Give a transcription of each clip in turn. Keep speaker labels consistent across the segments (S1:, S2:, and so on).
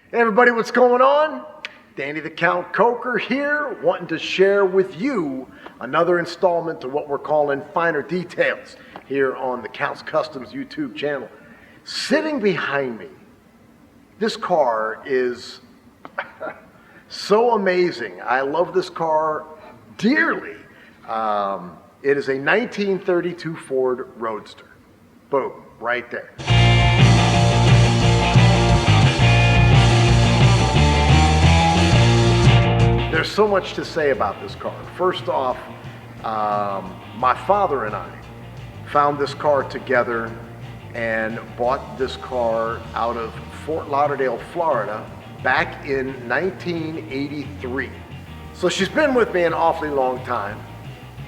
S1: Hey everybody, what's going on? Danny the Count Koker here, wanting to share with you another installment to what we're calling Finer Details here on the Count's Customs YouTube channel. Sitting behind me, this car is so amazing. I love this car dearly. It is a 1932 Ford Roadster. Boom, right there. There's so much to say about this car. First off, my father and I found this car together and bought this car out of Fort Lauderdale, Florida, back in 1983. So she's been with me an awfully long time.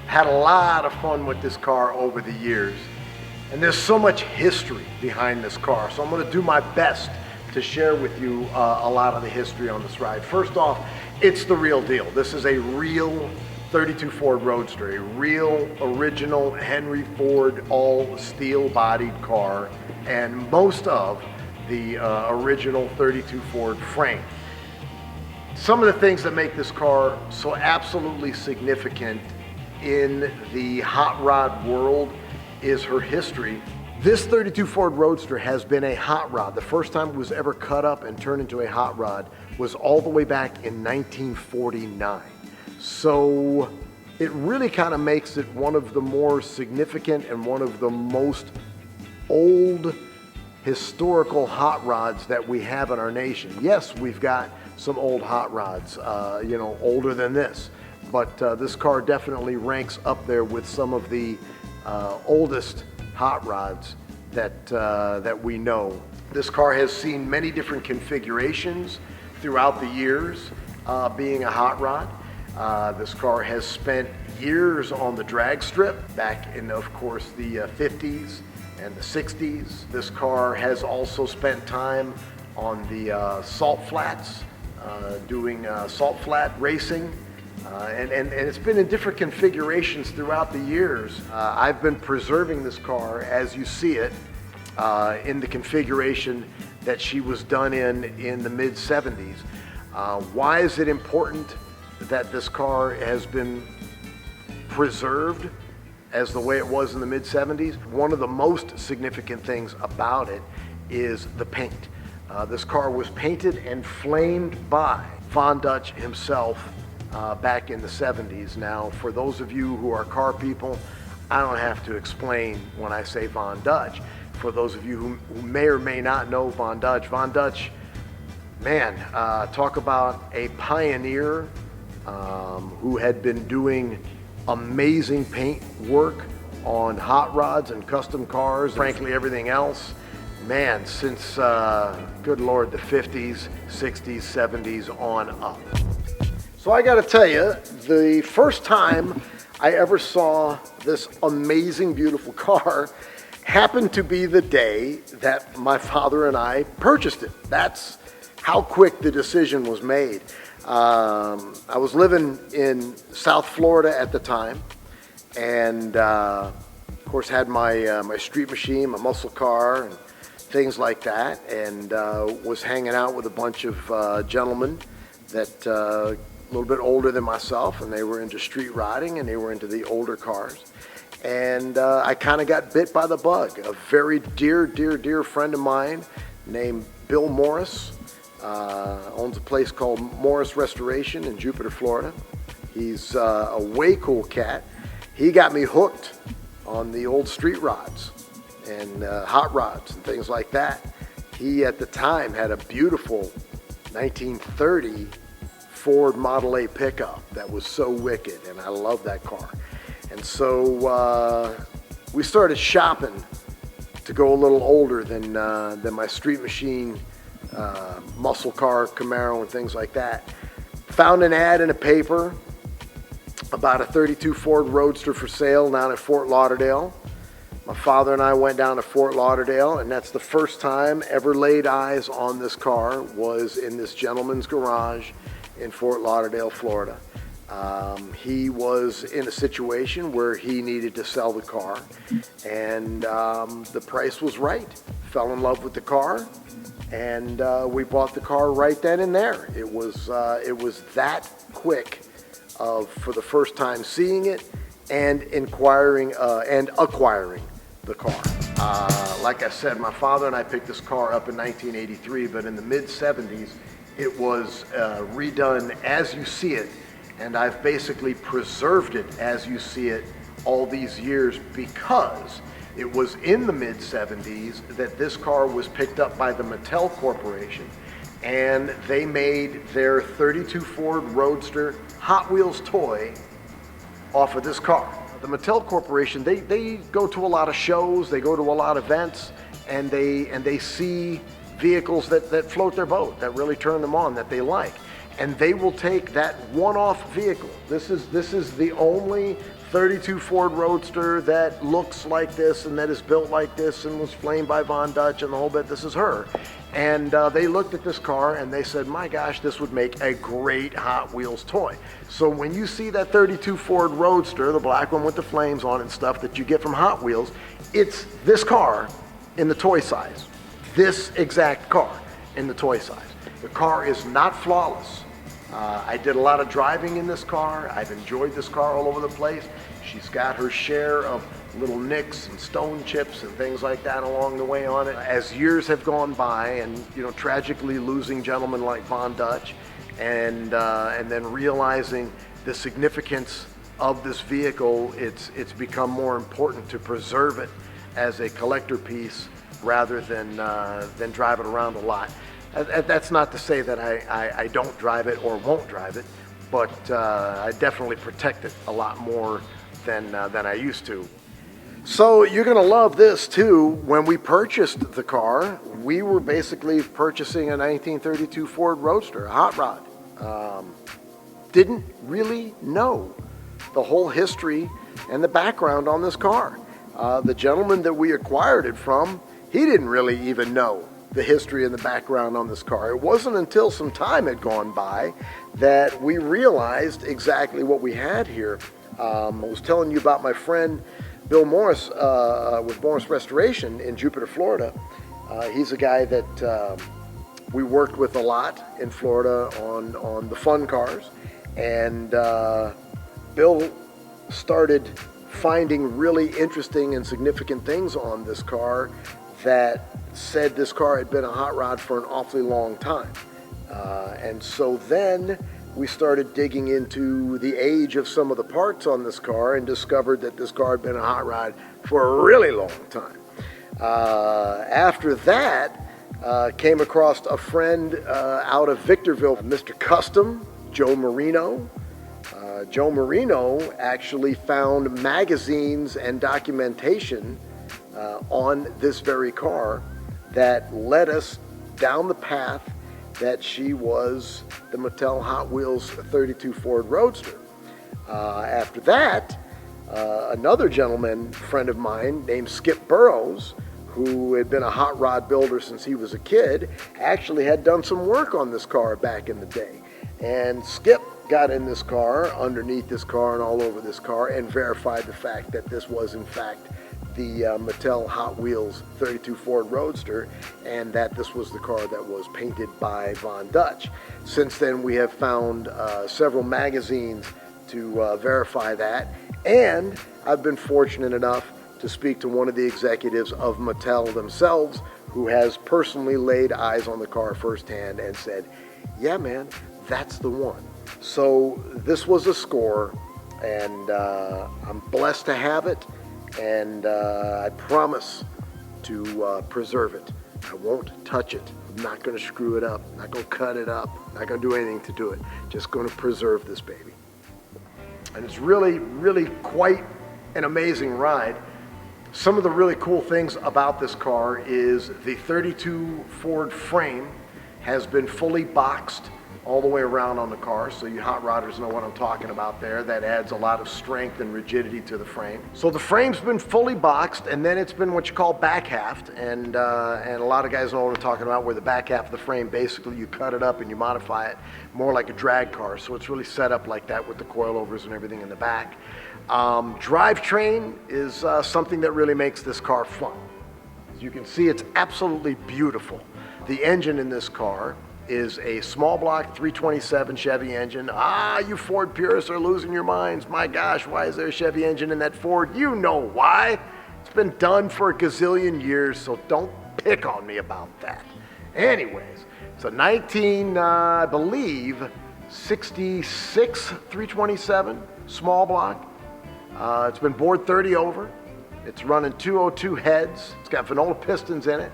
S1: Had a lot of fun with this car over the years. And there's so much history behind this car. So I'm gonna do my best to share with you a lot of the history on this ride. First off, it's the real deal. This is a real 32 Ford Roadster, a real original Henry Ford all steel bodied car, and most of the original 32 Ford frame. Some of the things that make this car so absolutely significant in the hot rod world is her history. This 32 Ford Roadster has been a hot rod. The first time it was ever cut up and turned into a hot rod was all the way back in 1949. So it really kind of makes it one of the more significant and one of the most old historical hot rods that we have in our nation. Yes, we've got some old hot rods, older than this, but this car definitely ranks up there with some of the oldest hot rods that we know. This car has seen many different configurations throughout the years being a hot rod. This car has spent years on the drag strip back in, of course, the 50s and the 60s. This car has also spent time on the salt flats, doing salt flat racing. And it's been in different configurations throughout the years. I've been preserving this car as you see it in the configuration that she was done in the mid 70s. Why is it important that this car has been preserved as the way it was in the mid 70s? One of the most significant things about it is the paint. This car was painted and flamed by Von Dutch himself back in the 70s. Now, for those of you who are car people, I don't have to explain when I say Von Dutch. For those of you who may or may not know Von Dutch, man, talk about a pioneer who had been doing amazing paint work on hot rods and custom cars, frankly everything else. Man, since, good Lord, the 50s, 60s, 70s on up. So I gotta tell you, the first time I ever saw this amazing, beautiful car happened to be the day that my father and I purchased it. That's how quick the decision was made. I was living in South Florida at the time, and of course had my street machine, my muscle car, and things like that, and was hanging out with a bunch of gentlemen that a little bit older than myself, and they were into street riding and they were into the older cars. And I kind of got bit by the bug. A very dear friend of mine named Bill Morris owns a place called Morris Restoration in Jupiter, Florida. He's a way cool cat. He got me hooked on the old street rods and hot rods and things like that. He at the time had a beautiful 1930 Ford Model A pickup that was so wicked, and I love that car. And so we started shopping to go a little older than my street machine, muscle car, Camaro, and things like that. Found an ad in a paper about a 32 Ford Roadster for sale down at Fort Lauderdale. My father and I went down to Fort Lauderdale, and that's the first time ever laid eyes on this car was in this gentleman's garage in Fort Lauderdale, Florida. He was in a situation where he needed to sell the car, and the price was right. Fell in love with the car, And we bought the car right then and there. It was that quick for the first time seeing it and acquiring the car. Like I said, my father and I picked this car up in 1983, but in the mid-70s, it was redone as you see it, and I've basically preserved it as you see it all these years because it was in the mid-70s that this car was picked up by the Mattel Corporation, and they made their 32 Ford Roadster Hot Wheels toy off of this car. The Mattel Corporation, they go to a lot of shows, they go to a lot of events, and they see vehicles that float their boat, that really turn them on, that they like. And they will take that one-off vehicle. This is the only 32 Ford Roadster that looks like this and that is built like this and was flamed by Von Dutch and the whole bit. This is her. And they looked at this car and they said, my gosh, this would make a great Hot Wheels toy. So when you see that 32 Ford Roadster, the black one with the flames on it and stuff that you get from Hot Wheels, it's this car in the toy size. This exact car in the toy size. The car is not flawless. I did a lot of driving in this car. I've enjoyed this car all over the place. She's got her share of little nicks and stone chips and things like that along the way on it. As years have gone by and, you know, tragically losing gentlemen like Von Dutch and then realizing the significance of this vehicle, it's become more important to preserve it as a collector piece rather than drive it around a lot. That's not to say that I don't drive it or won't drive it, but I definitely protect it a lot more than I used to. So you're gonna love this too. When we purchased the car, we were basically purchasing a 1932 Ford Roadster, a hot rod. Didn't really know the whole history and the background on this car. The gentleman that we acquired it from, he didn't really even know the history and the background on this car. It wasn't until some time had gone by that we realized exactly what we had here. I was telling you about my friend Bill Morris with Morris Restoration in Jupiter, Florida. He's a guy that we worked with a lot in Florida on the fun cars, and Bill started finding really interesting and significant things on this car that said this car had been a hot rod for an awfully long time. And so then we started digging into the age of some of the parts on this car and discovered that this car had been a hot rod for a really long time. After that, came across a friend out of Victorville, Mr. Custom, Joe Marino. Joe Marino actually found magazines and documentation on this very car that led us down the path that she was the Mattel Hot Wheels 32 Ford Roadster. After that, another gentleman, friend of mine named Skip Burrows, who had been a hot rod builder since he was a kid, actually had done some work on this car back in the day. And Skip got in this car, underneath this car and all over this car, and verified the fact that this was in fact the Mattel Hot Wheels 32 Ford Roadster, and that this was the car that was painted by Von Dutch. Since then, we have found several magazines to verify that, and I've been fortunate enough to speak to one of the executives of Mattel themselves, who has personally laid eyes on the car firsthand and said, yeah man, that's the one. So this was a score, and I'm blessed to have it. And I promise to preserve it. I won't touch it. I'm not going to screw it up. I'm not going to cut it up. I'm not going to do anything to do it. Just going to preserve this baby. And it's really, really quite an amazing ride. Some of the really cool things about this car is the 32 Ford frame has been fully boxed all the way around on the car, so you hot rodders know what I'm talking about there. That adds a lot of strength and rigidity to the frame. So the frame's been fully boxed, and then it's been what you call back halved, and a lot of guys know what I'm talking about, where the back half of the frame, basically you cut it up and you modify it more like a drag car, so it's really set up like that with the coilovers and everything in the back. Drivetrain is something that really makes this car fun. As you can see, it's absolutely beautiful. The engine in this car is a small block 327 Chevy engine. You Ford purists are losing your minds. My gosh, why is there a Chevy engine in that Ford? You know why. It's been done for a gazillion years, so don't pick on me about that. Anyways, it's a 19, I believe, 66 327 small block. It's been bored 30 over. It's running 202 heads. It's got vanilla pistons in it.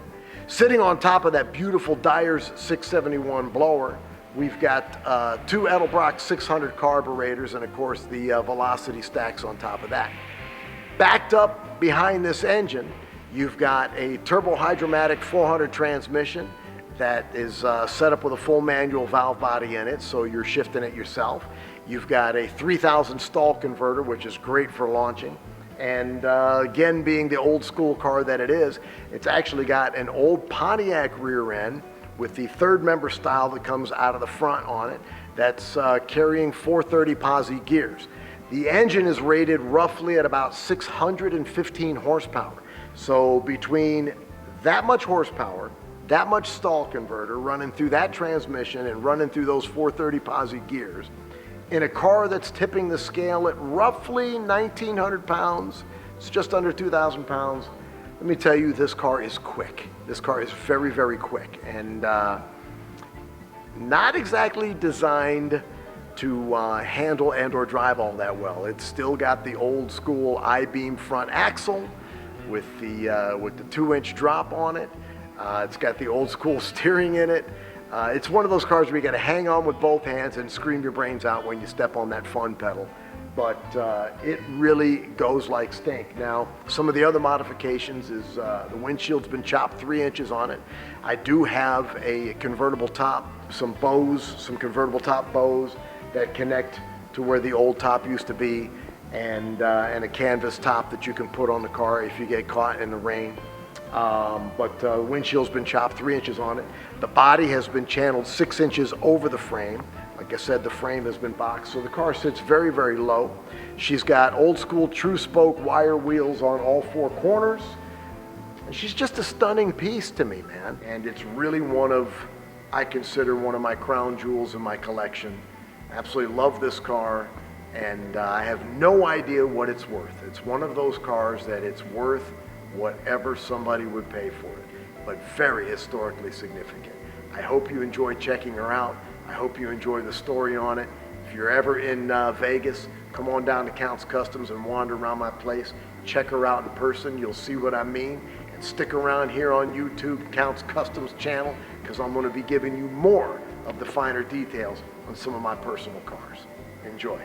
S1: Sitting on top of that beautiful Dyer's 671 blower, we've got two Edelbrock 600 carburetors and of course the Velocity stacks on top of that. Backed up behind this engine, you've got a turbo hydromatic 400 transmission that is set up with a full manual valve body in it, so you're shifting it yourself. You've got a 3000 stall converter, which is great for launching. And again, being the old school car that it is, it's actually got an old Pontiac rear end with the third member style that comes out of the front on it that's carrying 430 posi gears. The engine is rated roughly at about 615 horsepower. So between that much horsepower, that much stall converter running through that transmission and running through those 430 posi gears, in a car that's tipping the scale at roughly 1,900 pounds, it's just under 2,000 pounds, let me tell you, this car is quick. This car is very, very quick, and not exactly designed to handle and or drive all that well. It's still got the old school I-beam front axle with the 2-inch drop on it. It's got the old school steering in it. It's one of those cars where you got to hang on with both hands and scream your brains out when you step on that fun pedal. But it really goes like stink. Now, some of the other modifications is the windshield's been chopped 3 inches on it. I do have a convertible top, some convertible top bows that connect to where the old top used to be, and a canvas top that you can put on the car if you get caught in the rain. But the windshield's been chopped 3 inches on it. The body has been channeled 6 inches over the frame. Like I said, the frame has been boxed, so the car sits very, very low. She's got old school true spoke wire wheels on all 4 corners. And she's just a stunning piece to me, man. And it's really I consider one of my crown jewels in my collection. Absolutely love this car, and I have no idea what it's worth. It's one of those cars that it's worth whatever somebody would pay for it, but very historically significant. I hope you enjoyed checking her out. I hope you enjoy the story on it. If you're ever in Vegas, come on down to Count's Customs and wander around my place. Check her out in person. You'll see what I mean. And stick around here on YouTube, Count's Customs channel, because I'm going to be giving you more of the finer details on some of my personal cars. Enjoy.